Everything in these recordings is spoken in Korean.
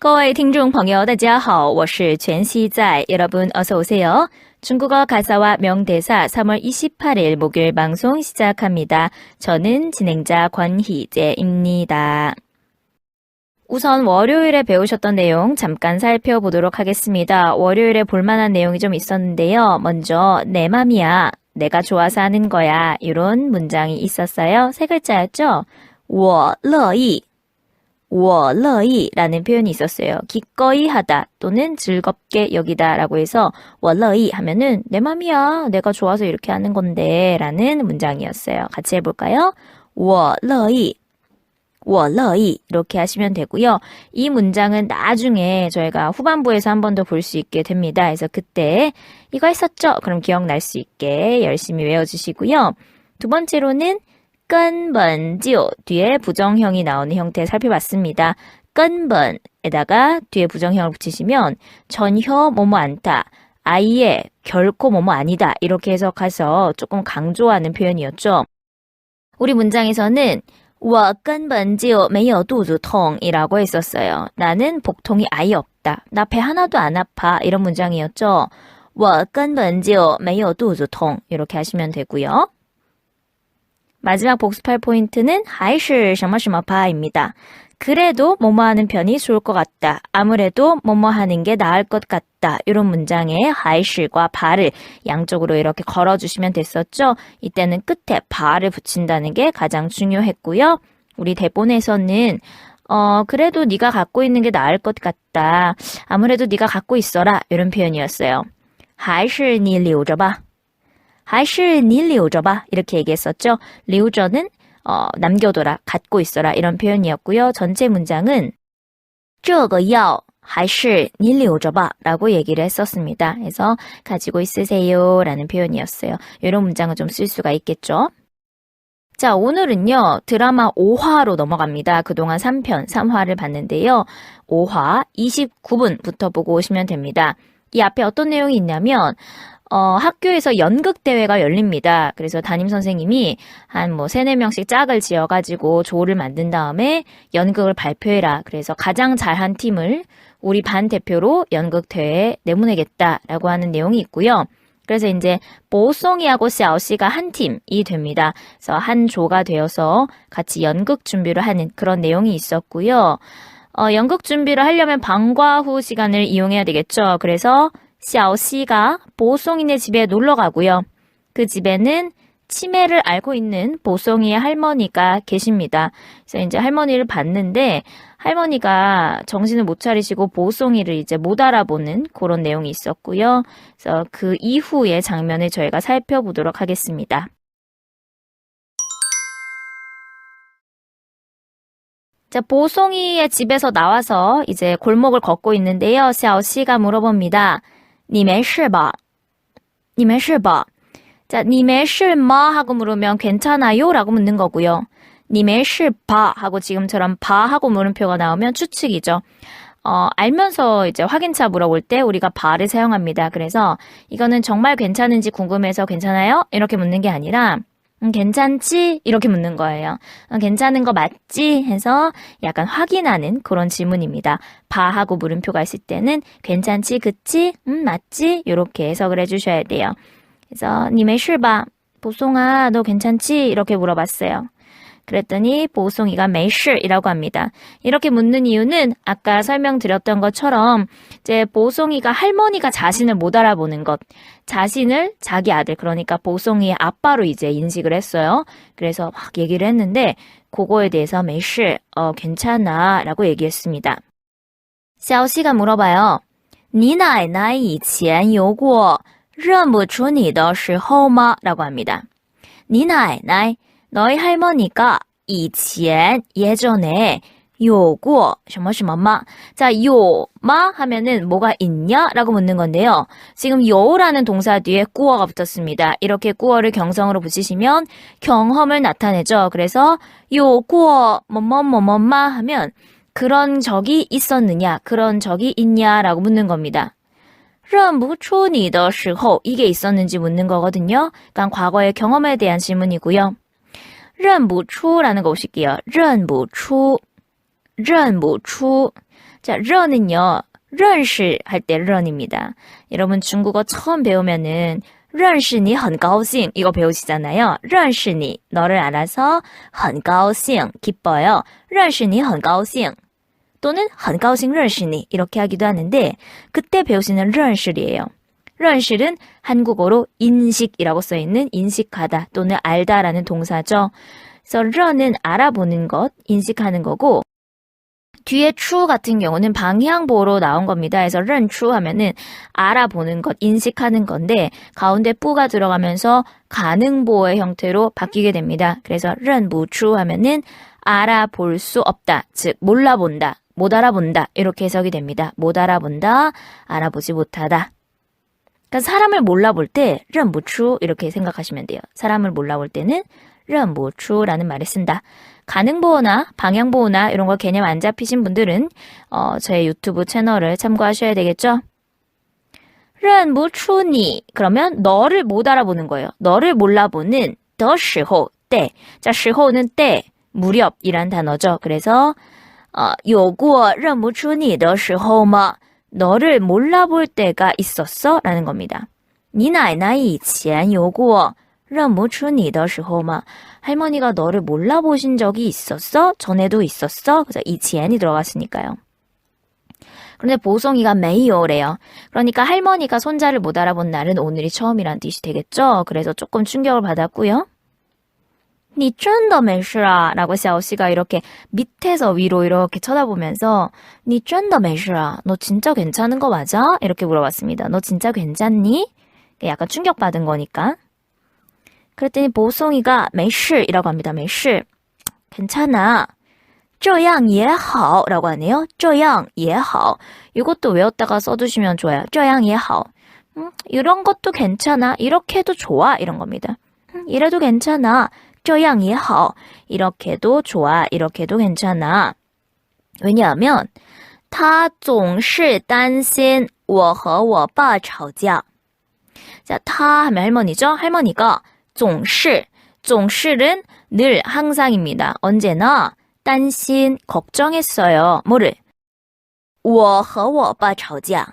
各位听众朋友大家好，我是全熙在. 여러분 어서 오세요. 중국어 가사와 명대사 3월 28일 목요일 방송 시작합니다. 저는 진행자 권희재입니다. 우선 월요일에 배우셨던 내용 잠깐 살펴보도록 하겠습니다. 월요일에 볼만한 내용이 좀 있었는데요. 먼저 내 맘이야, 내가 좋아서 하는 거야, 이런 문장이 있었어요. 세 글자였죠? 我乐意我乐意라는 표현이 있었어요. 기꺼이 하다 또는 즐겁게 여기다 라고 해서 我乐意 하면은 내 맘이야, 내가 좋아서 이렇게 하는 건데 라는 문장이었어요. 같이 해볼까요? 我乐意我乐意 이렇게 하시면 되고요. 이 문장은 나중에 저희가 후반부에서 한 번 더 볼 수 있게 됩니다. 그래서 그때 이거 했었죠? 그럼 기억날 수 있게 열심히 외워주시고요. 두 번째로는 根本就 뒤에 부정형이 나오는 형태 살펴봤습니다. 根本에다가 뒤에 부정형을 붙이시면 전혀 뭐뭐 않다, 아예 결코 뭐뭐 아니다 이렇게 해석해서 조금 강조하는 표현이었죠. 우리 문장에서는 我根本就没有肚子痛이라고 했었어요. 나는 복통이 아예 없다. 나 배 하나도 안 아파. 이런 문장이었죠. 我根本就没有肚子痛 이렇게 하시면 되고요. 마지막 복습할 포인트는 还是什么什么吧입니다. 그래도 뭐뭐 하는 편이 좋을 것 같다. 아무래도 뭐뭐 하는 게 나을 것 같다. 이런 문장에 还是과 바를 양쪽으로 이렇게 걸어주시면 됐었죠. 이때는 끝에 바를 붙인다는 게 가장 중요했고요. 우리 대본에서는 그래도 네가 갖고 있는 게 나을 것 같다. 아무래도 네가 갖고 있어라. 이런 표현이었어요. 还是你留着吧. 还是你留着吧. 이렇게 얘기했었죠. 留着는 남겨둬라, 갖고 있어라 이런 표현이었고요. 전체 문장은 这个药还是你留着吧라고 얘기를 했었습니다. 그래서 가지고 있으세요 라는 표현이었어요. 이런 문장은 좀 쓸 수가 있겠죠. 자, 오늘은요 드라마 5화로 넘어갑니다. 그동안 3편 3화를 봤는데요. 5화 29분부터 보고 오시면 됩니다. 이 앞에 어떤 내용이 있냐면 학교에서 연극대회가 열립니다. 그래서 담임선생님이 한 3-4명씩 짝을 지어가지고 조를 만든 다음에 연극을 발표해라. 그래서 가장 잘한 팀을 우리 반 대표로 연극대회에 내보내겠다라고 하는 내용이 있고요. 그래서 이제 보송이하고 샤오씨가 한 팀이 됩니다. 그래서 한 조가 되어서 같이 연극 준비를 하는 그런 내용이 있었고요. 연극 준비를 하려면 방과 후 시간을 이용해야 되겠죠. 그래서 샤오씨가 보송이네 집에 놀러 가고요. 그 집에는 치매를 앓고 있는 보송이의 할머니가 계십니다. 그래서 이제 할머니를 봤는데 할머니가 정신을 못 차리시고 보송이를 이제 못 알아보는 그런 내용이 있었고요. 그래서 그 이후의 장면을 저희가 살펴보도록 하겠습니다. 자, 보송이의 집에서 나와서 이제 골목을 걷고 있는데요. 샤오씨가 물어봅니다. 你没事吧? 你没事吧? 자, 你没事吗? 하고 물으면 괜찮아요? 라고 묻는 거고요. 你没事吧? 하고 지금처럼 봐 하고 물음표가 나오면 추측이죠. 알면서 이제 확인차 물어볼 때 우리가 바를 사용합니다. 그래서 이거는 정말 괜찮은지 궁금해서 괜찮아요? 이렇게 묻는 게 아니라 괜찮지? 이렇게 묻는 거예요. 괜찮은 거 맞지? 해서 약간 확인하는 그런 질문입니다. 바 하고 물음표가 있을 때는 괜찮지? 그치? 맞지? 이렇게 해석을 해주셔야 돼요. 그래서 你没事吧? 보송아, 너 괜찮지? 이렇게 물어봤어요. 그랬더니 보송이가 没事이라고 합니다. 이렇게 묻는 이유는 아까 설명드렸던 것처럼 이제 보송이가 할머니가 자신을 못 알아보는 것, 자신을 자기 아들, 그러니까 보송이의 아빠로 이제 인식을 했어요. 그래서 막 얘기를 했는데 그거에 대해서 没事, 괜찮아 라고 얘기했습니다. 샤오씨가 물어봐요. 你奶奶以前有过认不出你的时候吗? 라고 합니다. 你奶奶, 너희 할머니가 以前 예전에 有过什么什么吗? 자, 有吗 하면은 뭐가 있냐? 라고 묻는 건데요. 지금 有라는 동사 뒤에 꾸어가 붙었습니다. 이렇게 꾸어를 경성으로 붙이시면 경험을 나타내죠. 그래서 有过뭐뭐뭐뭐마 하면 그런 적이 있었느냐, 그런 적이 있냐라고 묻는 겁니다. 认不出你的时候 이게 있었는지 묻는 거거든요. 그러니까 과거의 경험에 대한 질문이고요. 认不出라는 거 보실게요. 认不出 자, 热는요. 认识할 때 热입니다. 여러분 중국어 처음 배우면은 认识你很高兴 이거 배우시잖아요. 认识你 너를 알아서 很高兴 기뻐요. 认识你很高兴 또는 很高兴认识你 이렇게 하기도 하는데 그때 배우시는 认识이에요. 认识는 한국어로 인식이라고 써있는 인식하다 또는 알다라는 동사죠. 그래서 认는 알아보는 것, 인식하는 거고 뒤에 추 같은 경우는 방향보로 나온 겁니다. 그래서 认出 하면은 알아보는 것, 인식하는 건데 가운데 뿌가 들어가면서 가능보의 형태로 바뀌게 됩니다. 그래서 认不出 하면은 알아볼 수 없다, 즉 몰라본다, 못 알아본다 이렇게 해석이 됩니다. 못 알아본다, 알아보지 못하다. 그러니까 사람을 몰라볼 때 认不出 이렇게 생각하시면 돼요. 사람을 몰라볼 때는 认不出라는 말을 쓴다. 가능보호나 방향보호나 이런 거 개념 안 잡히신 분들은 저의 유튜브 채널을 참고하셔야 되겠죠? 认不出你 그러면 너를 못 알아보는 거예요. 너를 몰라보는 的时候 때. 자, 时候는 때, 무렵이란 단어죠. 그래서 有过认不出你的时候吗? 너를 몰라볼 때가 있었어? 라는 겁니다. 你奶奶以前有过认不出你的时候吗? 할머니가 너를 몰라보신 적이 있었어? 전에도 있었어? 그래서 이치엔이 들어갔으니까요. 그런데 보송이가 메이오래요. 그러니까 할머니가 손자를 못 알아본 날은 오늘이 처음이란 뜻이 되겠죠? 그래서 조금 충격을 받았고요. 你真的没事啊? 라고 샤오씨가 이렇게 밑에서 위로 이렇게 쳐다보면서 你真的没事啊? 너 진짜 괜찮은 거 맞아? 이렇게 물어봤습니다. 너 진짜 괜찮니? 약간 충격받은 거니까. 그랬더니 보송이가 没事이라고 합니다. 没事 괜찮아. 这样也好 라고 하네요. 这样也好 이것도 외웠다가 써두시면 좋아요. 这样也好 이런 것도 괜찮아. 이렇게 해도 좋아. 이런 겁니다. 이래도 괜찮아. 这样也好 이렇게도 좋아. 이렇게도 괜찮아. 왜냐하면 他总是担心我和我爸吵架. 자, 他 하면 할머니죠. 할머니가 总是, 总是는 늘 항상입니다. 언제나 担心 걱정했어요. 뭐를? 我和我爸吵架.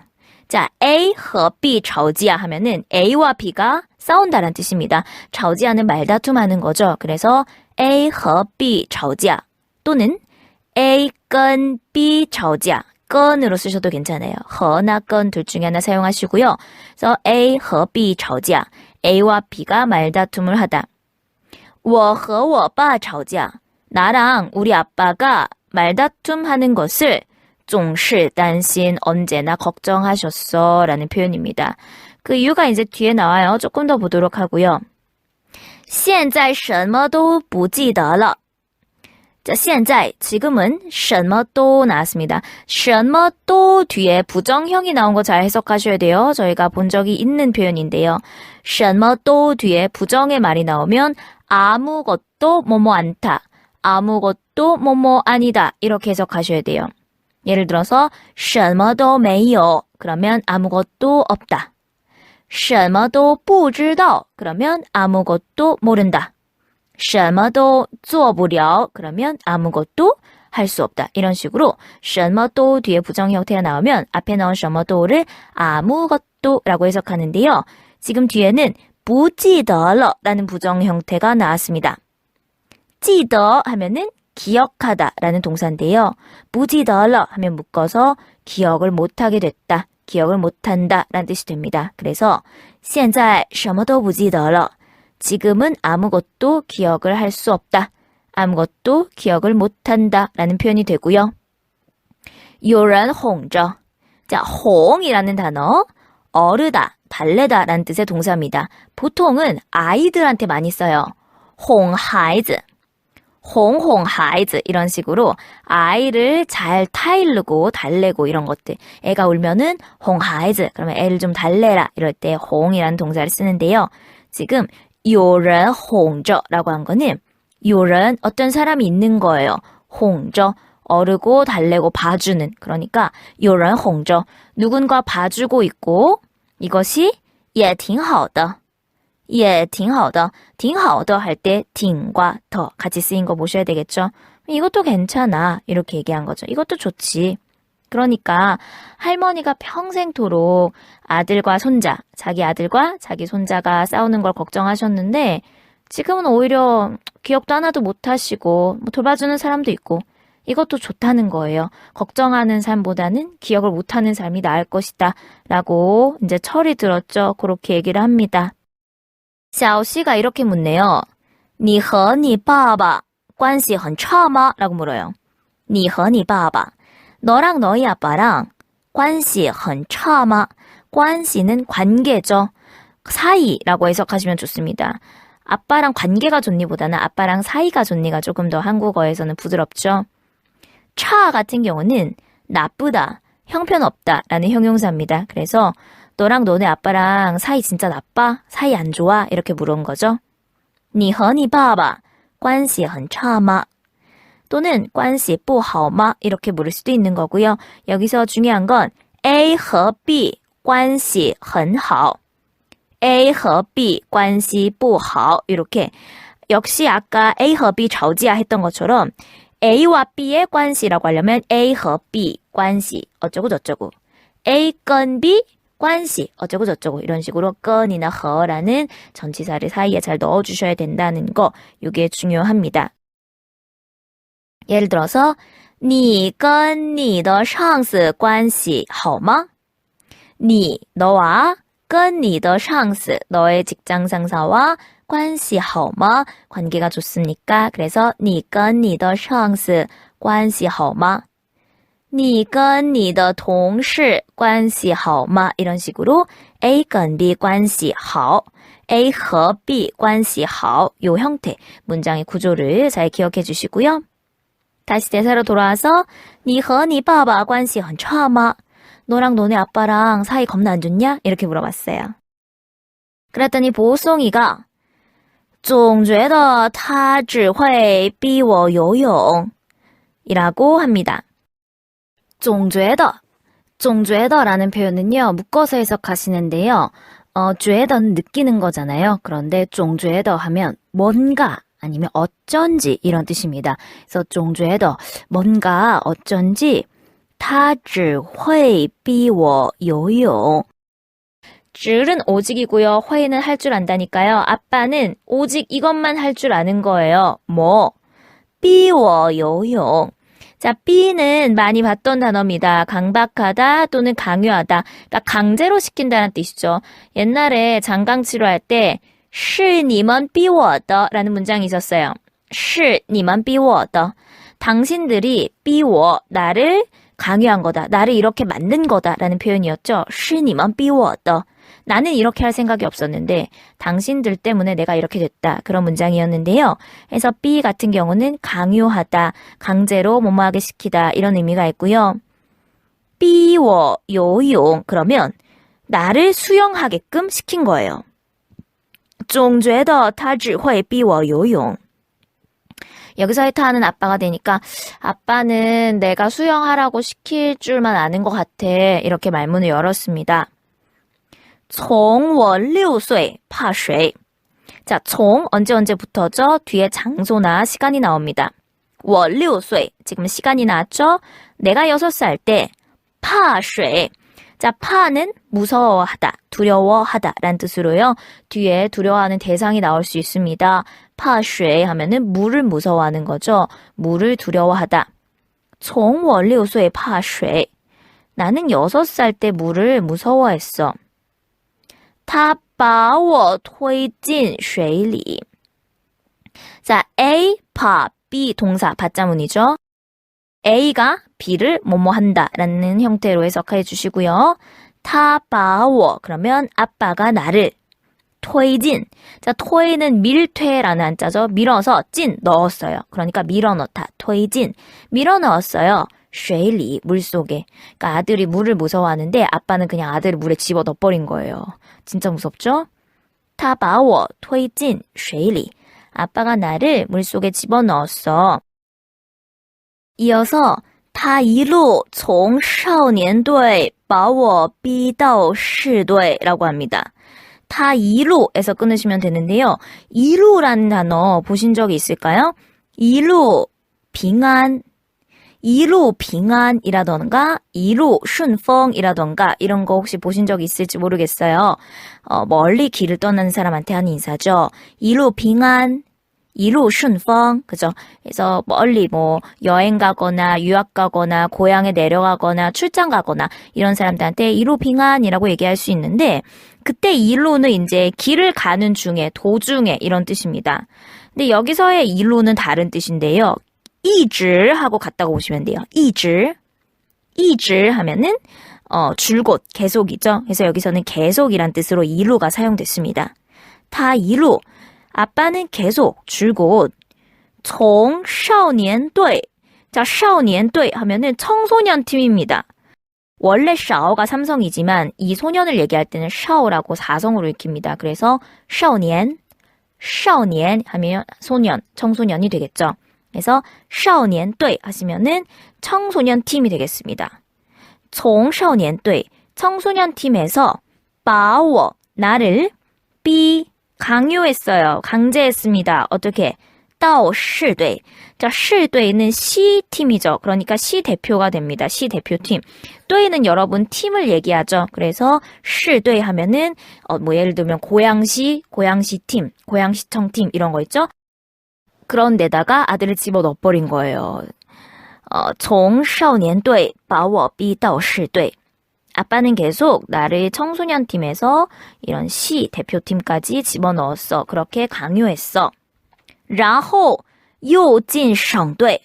자, A 和 B 吵架 하면은 A와 B가 싸운다는 뜻입니다. 吵架는 말다툼하는 거죠. 그래서 A 和 B 吵架 또는 A 跟 B 吵架 건으로 쓰셔도 괜찮아요. 和나 건 둘 중에 하나 사용하시고요. 그래서 A 和 B 吵架 A와 B가 말다툼을 하다. 我和我爸吵架 나랑 우리 아빠가 말다툼하는 것을 总是担心 언제나 걱정하셨어 라는 표현입니다. 그 이유가 이제 뒤에 나와요. 조금 더 보도록 하고요. 现在什么都不记得了. 자, 现在 지금은 什么都 나왔습니다. 什么都 뒤에 부정형이 나온 거 잘 해석하셔야 돼요. 저희가 본 적이 있는 표현인데요. 什么都 뒤에 부정의 말이 나오면 아무것도 뭐뭐 않다. 아무것도 뭐뭐 아니다. 이렇게 해석하셔야 돼요. 예를 들어서 什么都没有 그러면 아무것도 없다. 什么都不知道 그러면 아무것도 모른다. 什么都做不了 그러면 아무것도 할 수 없다. 이런 식으로 什么都 뒤에 부정 형태가 나오면 앞에 나온 什么都를 아무것도 라고 해석하는데요. 지금 뒤에는 不记得了 라는 부정 형태가 나왔습니다. 记得 하면은 기억하다 라는 동사인데요. 不记得了 하면 묶어서 기억을 못하게 됐다. 기억을 못한다 라는 뜻이 됩니다. 그래서 现在什么都不记得了 지금은 아무것도 기억을 할 수 없다. 아무것도 기억을 못한다 라는 표현이 되고요. 有人哄着 자, 홍이라는 단어 어르다, 달래다 라는 뜻의 동사입니다. 보통은 아이들한테 많이 써요. 哄孩子 홍홍 하이즈 이런 식으로 아이를 잘 타이르고 달래고 이런 것들. 애가 울면은 홍 하이즈 그러면 애를 좀 달래라 이럴 때 홍이라는 동사를 쓰는데요. 지금 有人哄着라고 한 거는 有人 어떤 사람이 있는 거예요. 哄着 어르고 달래고 봐주는 그러니까 有人哄着 누군가 봐주고 있고 이것이 也挺好的 예, 挺好的. 挺好的 할 때 挺과 더 같이 쓰인 거 보셔야 되겠죠. 이것도 괜찮아. 이렇게 얘기한 거죠. 이것도 좋지. 그러니까 할머니가 평생토록 아들과 손자, 자기 아들과 자기 손자가 싸우는 걸 걱정하셨는데 지금은 오히려 기억도 하나도 못하시고 돌봐주는 사람도 있고 이것도 좋다는 거예요. 걱정하는 삶보다는 기억을 못하는 삶이 나을 것이다 라고 이제 철이 들었죠. 그렇게 얘기를 합니다. 샤오씨가 이렇게 묻네요. 你和你爸爸关系很差吗? 라고 물어요. 你和你爸爸 너랑 너희 아빠랑 关系很差吗? 关系는 관계죠. 사이라고 해석하시면 좋습니다. 아빠랑 관계가 좋니보다는 아빠랑 사이가 좋니가 조금 더 한국어에서는 부드럽죠. 차 같은 경우는 나쁘다, 형편없다 라는 형용사입니다. 그래서 너랑 너네 아빠랑 사이 진짜 나빠? 사이 안 좋아? 이렇게 물은 거죠. 你和你爸爸关系很差吗? 또는 关系不好吗? 이렇게 물을 수도 있는 거고요. 여기서 중요한 건 A 和 B 关系很好. A 和 B 关系不好. 이렇게 역시 아까 A 和 B 吵架 했던 것처럼 A와 B의 관시라고 하려면 A 和 B 关系 어쩌고 저쩌고 A 跟 B 关系 어쩌고 저쩌고 이런 식으로 跟이나 和라는 전치사를 사이에 잘 넣어주셔야 된다는 거 이게 중요합니다. 예를 들어서 你跟你的上司关系好吗? 你 너와 跟你的上司 너의 직장 상사와 关系好吗? 관계가 좋습니까? 그래서 你跟你的上司关系好吗?你跟你的同事关系好吗? 이런 식으로 A 跟 B 关系好 A 和 B 关系好 요 형태 문장의 구조를 잘 기억해 주시고요. 다시 대사로 돌아와서 你和你爸爸关系很差吗? 너랑 너네 아빠랑 사이 겁나 안 좋냐? 이렇게 물어봤어요. 그랬더니 보송이가 总觉得他只会逼我游泳 이라고 합니다. 总觉得라는 표현은요. 묶어서 해석하시는데요. 觉得는 느끼는 거잖아요. 그런데 总觉得 하면 뭔가 아니면 어쩐지 이런 뜻입니다. 그래서 总觉得 뭔가 어쩐지 他只会逼我游泳 줄은 오직이고요. 회는 할 줄 안다니까요. 아빠는 오직 이것만 할 줄 아는 거예요. 뭐? 逼我游泳 자, B는 많이 봤던 단어입니다. 강박하다 또는 강요하다. 그러니까 강제로 시킨다는 뜻이죠. 옛날에 장강 치료할 때 是你们逼我的 라는 문장이 있었어요. 是你们逼我的 당신들이 逼我 나를 강요한 거다. 나를 이렇게 만든 거다 라는 표현이었죠. 是你们逼我的 나는 이렇게 할 생각이 없었는데 당신들 때문에 내가 이렇게 됐다. 그런 문장이었는데요. 그래서 B 같은 경우는 강요하다, 강제로 뭐뭐하게 시키다 이런 의미가 있고요. 逼我游泳 그러면 나를 수영하게끔 시킨 거예요. 总觉得他只会逼我游泳 여기서 해타하는 아빠가 되니까 아빠는 내가 수영하라고 시킬 줄만 아는 것 같아. 이렇게 말문을 열었습니다. 从我6岁怕水 자, 从 언제부터죠? 뒤에 장소나 시간이 나옵니다. 我6岁 지금 시간이 나왔죠? 내가 6살 때怕水 자, 파는 무서워하다, 두려워하다 라는 뜻으로요. 뒤에 두려워하는 대상이 나올 수 있습니다. 파水 하면은 물을 무서워하는 거죠. 물을 두려워하다. 从我6岁怕水 나는 6살 때 물을 무서워했어. 他把我推进水里 자, A, 파, B 동사 받자문이죠. A가 B를 뭐뭐한다 라는 형태로 해석해 주시고요. 他把我 그러면 아빠가 나를 推进 자, 推는 밀퇴라는 한자죠. 밀어서 찐 넣었어요. 그러니까 밀어 넣다. 推进 밀어 넣었어요. 水里 물속에. 그러니까 아들이 물을 무서워하는데 아빠는 그냥 아들을 물에 집어 넣어버린 거예요. 진짜 무섭죠? 他把我推进水里 아빠가 나를 물속에 집어 넣었어. 이어서 他一路从少年队把我逼到士队라고 합니다. 他一路에서 끊으시면 되는데요. 一路라는 단어 보신 적이 있을까요? 一路 빙한 이루 빙안이라던가 이루 춘펑이라던가 이런 거 혹시 보신 적 있을지 모르겠어요. 멀리 길을 떠나는 사람한테 하는 인사죠. 이루 빙안, 이루 춘펑, 그죠? 그래서 멀리 뭐 여행 가거나 유학 가거나 고향에 내려가거나 출장 가거나 이런 사람들한테 이루 빙안이라고 얘기할 수 있는데 그때 이루는 이제 길을 가는 중에 도중에 이런 뜻입니다. 근데 여기서의 이루는 다른 뜻인데요. 一直 하고 같다고 보시면 돼요. 一直하면은 줄곧 계속이죠. 그래서 여기서는 계속이란 뜻으로 이루가 사용됐습니다. 다 이루 아빠는 계속 줄곧 从少年队 자, 少年队 하면은 청소년 팀입니다. 원래 샤오가 삼성이지만 이 소년을 얘기할 때는 샤오라고 사성으로 읽힙니다. 그래서 少年하면 소년, 청소년이 되겠죠. 그래서 少年队 하시면은 청소년 팀이 되겠습니다. 从少年队 청소년 팀에서 把我 나를逼 강요했어요. 강제했습니다. 어떻게? 到市队 자, 市队는 시 팀이죠. 그러니까 시 대표가 됩니다. 시 대표팀. 队는 여러분 팀을 얘기하죠. 그래서 市队 하면은 뭐 예를 들면 고양시 팀, 고양시청 팀 이런 거 있죠. 그런 데다가 아들을 집어넣어버린 거예요. 从少年队把我逼到市队 아빠는 계속 나를 청소년 팀에서 이런 시 대표팀까지 집어넣었어. 그렇게 강요했어. 然后又进省队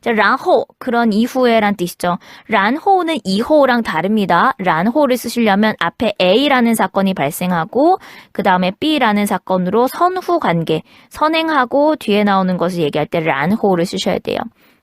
자, 然后 그런 이후에란 뜻이죠. 然后는 이후랑 다릅니다. 然后를 쓰시려면 앞에 A라는 사건이 발생하고 그 다음에 B라는 사건으로 선후 관계, 선행하고 뒤에 나오는 것을 얘기할 때 然后를 쓰셔야 돼요.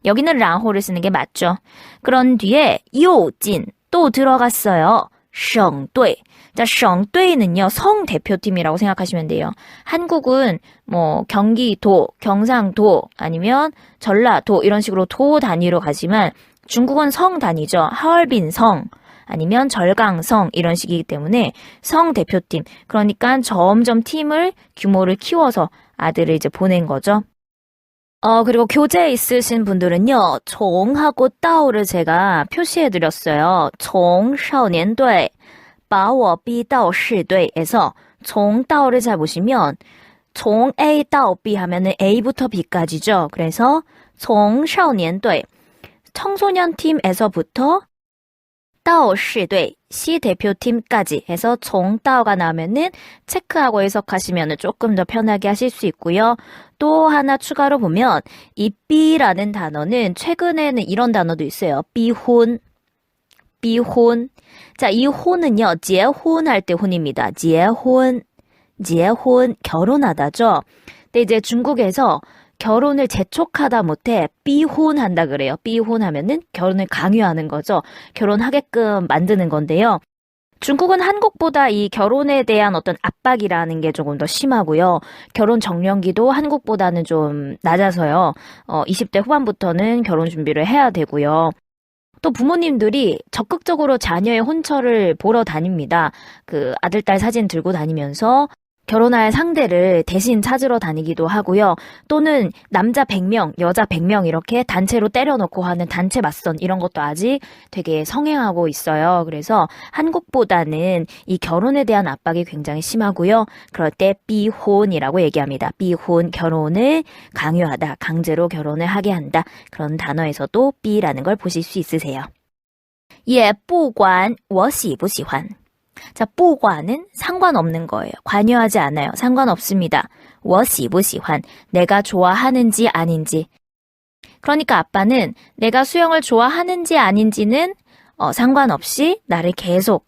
여기는 然后를 쓰는 게 맞죠. 그런 뒤에 又进 또 들어갔어요. 省队 자, 省队는요, 성 대표팀이라고 생각하시면 돼요. 한국은 뭐 경기도, 경상도 아니면 전라도 이런 식으로 도 단위로 가지만 중국은 성 단위죠. 하얼빈성 아니면 절강성 이런 식이기 때문에 성 대표팀. 그러니까 점점 팀을 규모를 키워서 아들을 이제 보낸 거죠. 그리고 교재에 있으신 분들은요, 从하고 到를 제가 표시해 드렸어요. 从少年队把我逼到市队에서 从到를 잘 보시면 从 A 到 B 하면은 A부터 B까지죠. 그래서 从少年队 청소년 팀에서부터 到市队 시 대표팀까지 해서 从到가 나오면은 체크하고 해석하시면 조금 더 편하게 하실 수 있고요. 또 하나 추가로 보면 이 B라는 단어는 최근에는 이런 단어도 있어요. 비혼. 자, 이 혼은요, 结婚 할 때 혼입니다. 结婚, 결혼하다죠. 근데 이제 중국에서 결혼을 재촉하다 못해 비혼한다 그래요. 비혼하면은 결혼을 강요하는 거죠. 결혼하게끔 만드는 건데요. 중국은 한국보다 이 결혼에 대한 어떤 압박이라는 게 조금 더 심하고요. 결혼 정년기도 한국보다는 좀 낮아서요. 20대 후반부터는 결혼 준비를 해야 되고요. 또 부모님들이 적극적으로 자녀의 혼처를 보러 다닙니다. 그 아들, 딸 사진 들고 다니면서 결혼할 상대를 대신 찾으러 다니기도 하고요. 또는 남자 100명, 여자 100명 이렇게 단체로 때려놓고 하는 단체 맞선 이런 것도 아직 되게 성행하고 있어요. 그래서 한국보다는 이 결혼에 대한 압박이 굉장히 심하고요. 그럴 때 비혼이라고 얘기합니다. 비혼, 결혼을 강요하다, 강제로 결혼을 하게 한다. 그런 단어에서도 B라는 걸 보실 수 있으세요. 也不管我喜不喜欢 자, 不管은 상관없는 거예요. 관여하지 않아요. 상관없습니다. 我喜不喜欢 내가 좋아하는지 아닌지. 그러니까 아빠는 내가 수영을 좋아하는지 아닌지는 상관없이 나를 계속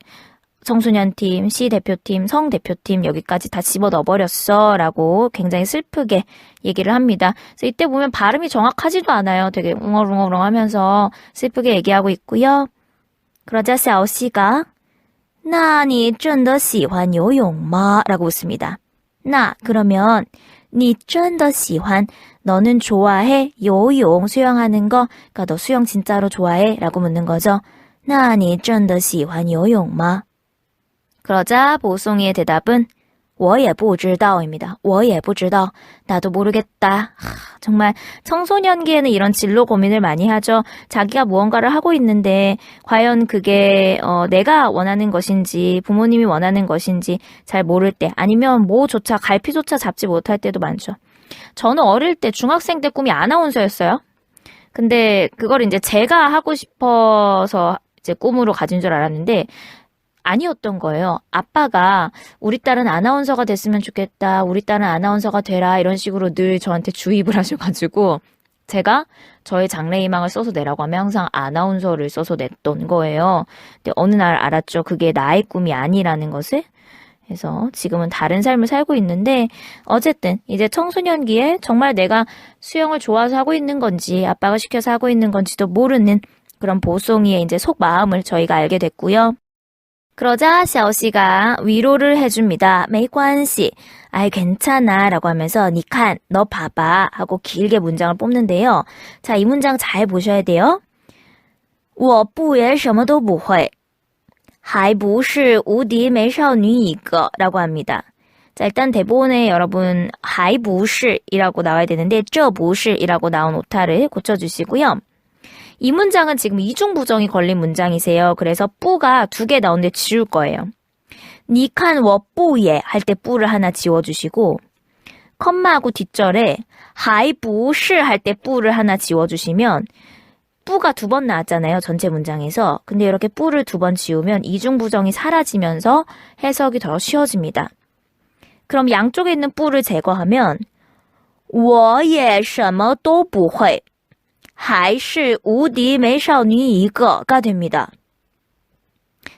청소년팀, 시 대표팀, 성 대표팀 여기까지 다 집어넣어버렸어 라고 굉장히 슬프게 얘기를 합니다. 그래서 이때 보면 발음이 정확하지도 않아요. 되게 웅얼웅얼 하면서 슬프게 얘기하고 있고요. 그러자 샤오씨가 那你真的喜欢游泳吗? 라고 묻습니다. 나 그러면 你真的喜欢 너는 좋아해? 游泳 수영하는 거? 그러니까 너 수영 진짜로 좋아해? 라고 묻는 거죠. 那你真的喜欢游泳吗? 그러자 보송이의 대답은 我也不知道입니다. 我也不知道. 나도 모르겠다. 정말 청소년기에는 이런 진로 고민을 많이 하죠. 자기가 무언가를 하고 있는데 과연 그게 내가 원하는 것인지 부모님이 원하는 것인지 잘 모를 때 아니면 뭐조차 갈피조차 잡지 못할 때도 많죠. 저는 어릴 때 중학생 때 꿈이 아나운서였어요. 근데 그걸 이제 제가 하고 싶어서 이제 꿈으로 가진 줄 알았는데 아니었던 거예요. 아빠가 우리 딸은 아나운서가 됐으면 좋겠다. 우리 딸은 아나운서가 되라. 이런 식으로 늘 저한테 주입을 하셔가지고 제가 저의 장래희망을 써서 내라고 하면 항상 아나운서를 써서 냈던 거예요. 근데 어느 날 알았죠. 그게 나의 꿈이 아니라는 것을. 그래서 지금은 다른 삶을 살고 있는데 어쨌든 이제 청소년기에 정말 내가 수영을 좋아서 하고 있는 건지 아빠가 시켜서 하고 있는 건지도 모르는 그런 보송이의 이제 속마음을 저희가 알게 됐고요. 그러자 샤오씨가 위로를 해줍니다. 没关系, 아이 괜찮아 라고 하면서 你看, 너 봐봐 하고 길게 문장을 뽑는데요. 자, 이 문장 잘 보셔야 돼요. 我不也什么都不会还不是无敌美少女一个 라고 합니다. 자, 일단 대본에 여러분 还不是이라고 나와야 되는데 这不是이라고 나온 오타를 고쳐주시고요. 이 문장은 지금 이중부정이 걸린 문장이세요. 그래서 뿌가 2개 나오는데 지울 거예요. 你看我不也 할 때 뿌를 하나 지워주시고 컴마하고 뒷절에 还不是 할 때 뿌를 하나 지워주시면 뿌가 2번 나왔잖아요. 전체 문장에서. 근데 이렇게 뿌를 2번 지우면 이중부정이 사라지면서 해석이 더 쉬워집니다. 그럼 양쪽에 있는 뿌를 제거하면 我也什么都不会还是无敌美少女一个가 됩니다.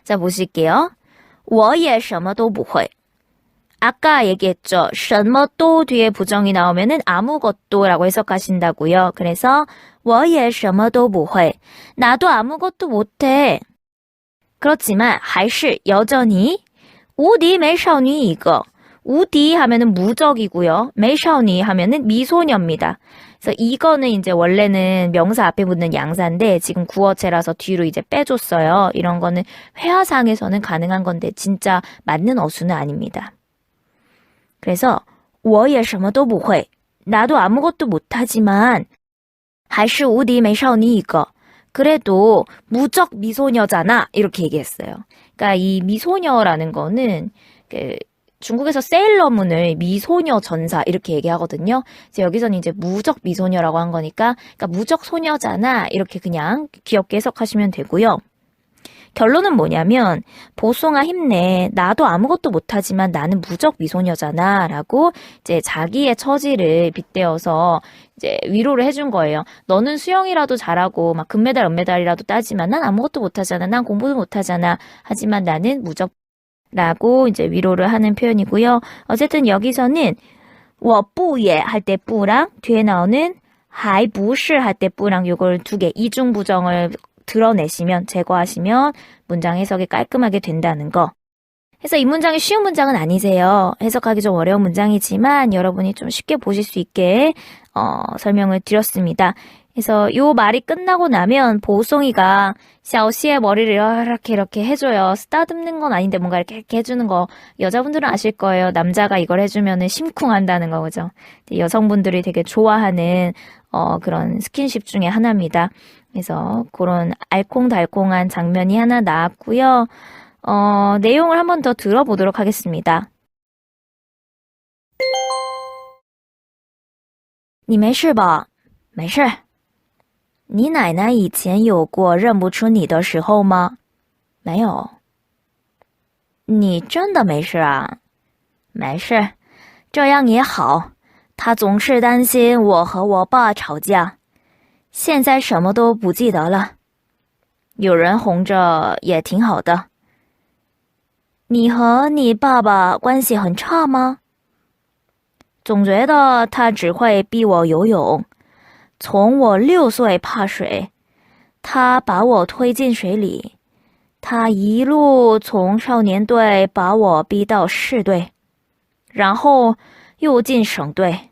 자, 보실게요. 我也什么都不会. 아까 얘기했죠. 什么都 뒤에 부정이 나오면은 아무것도 라고 해석하신다고요. 그래서 我也什么都不会. 나도 아무것도 못해. 그렇지만 还是 여전히 无敌美少女一个. 우디 하면은 무적이고요. 메샤오니 하면은 미소녀입니다. 그래서 이거는 이제 원래는 명사 앞에 붙는 양사인데 지금 구어체라서 뒤로 이제 빼줬어요. 이런 거는 회화상에서는 가능한 건데 진짜 맞는 어수는 아닙니다. 그래서 我也什么都不会. 나도 아무것도 못하지만 还是无敌美少女一个. 그래도 무적 미소녀잖아. 이렇게 얘기했어요. 그러니까 이 미소녀라는 거는 중국에서 세일러문을 미소녀 전사 이렇게 얘기하거든요. 그래서 여기서는 이제 무적 미소녀라고 한 거니까 그러니까 무적 소녀잖아 이렇게 그냥 귀엽게 해석하시면 되고요. 결론은 뭐냐면 보송아 힘내. 나도 아무것도 못하지만 나는 무적 미소녀잖아 라고 이제 자기의 처지를 빗대어서 이제 위로를 해준 거예요. 너는 수영이라도 잘하고 막 금메달 은메달이라도 따지만 난 아무것도 못하잖아. 난 공부도 못하잖아. 하지만 나는 무적 라고 이제 위로를 하는 표현이고요. 어쨌든 여기서는 我不也 할 때 뿌랑 뒤에 나오는 还不是 할 때 뿌랑 요걸 2개 이중부정을 드러내시면 제거하시면 문장 해석이 깔끔하게 된다는 거. 그래서 이 문장이 쉬운 문장은 아니세요. 해석하기 좀 어려운 문장이지만 여러분이 좀 쉽게 보실 수 있게 설명을 드렸습니다. 그래서 요 말이 끝나고 나면 보송이가 샤오씨의 머리를 이렇게 해줘요. 쓰다듬는 건 아닌데 뭔가 이렇게 해주는 거 여자분들은 아실 거예요. 남자가 이걸 해주면은 심쿵한다는 거 그죠? 여성분들이 되게 좋아하는 그런 스킨십 중에 하나입니다. 그래서 그런 알콩달콩한 장면이 하나 나왔고요. 내용을 한번 더 들어보도록 하겠습니다. 你没事吧？没事。你奶奶以前有过认不出你的时候吗？没有。你真的没事啊？没事，这样也好。她总是担心我和我爸吵架，现在什么都不记得了。有人哄着也挺好的。你和你爸爸关系很差吗？总觉得他只会逼我游泳。从我6岁怕水，他把我推进水里，他一路从少年队把我逼到市队，然后又进省队，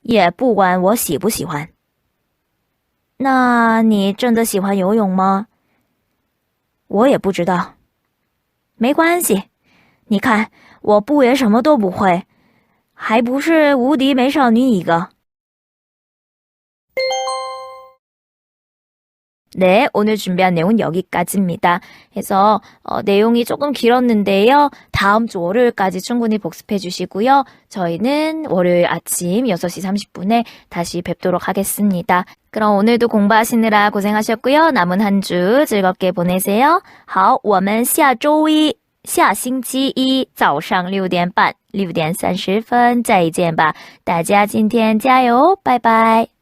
也不管我喜不喜欢。那你真的喜欢游泳吗？我也不知道。没关系，你看，我不也什么都不会，还不是无敌美少女一个。 네, 오늘 준비한 내용은 여기까지입니다. 그래서 내용이 조금 길었는데요. 다음 주 월요일까지 충분히 복습해 주시고요. 저희는 월요일 아침 6시 30분에 다시 뵙도록 하겠습니다. 그럼 오늘도 공부하시느라 고생하셨고요. 남은 한 주 즐겁게 보내세요. 好，我们下周一下星期一早上6点半6点30分再见吧。大家今天加油，拜拜。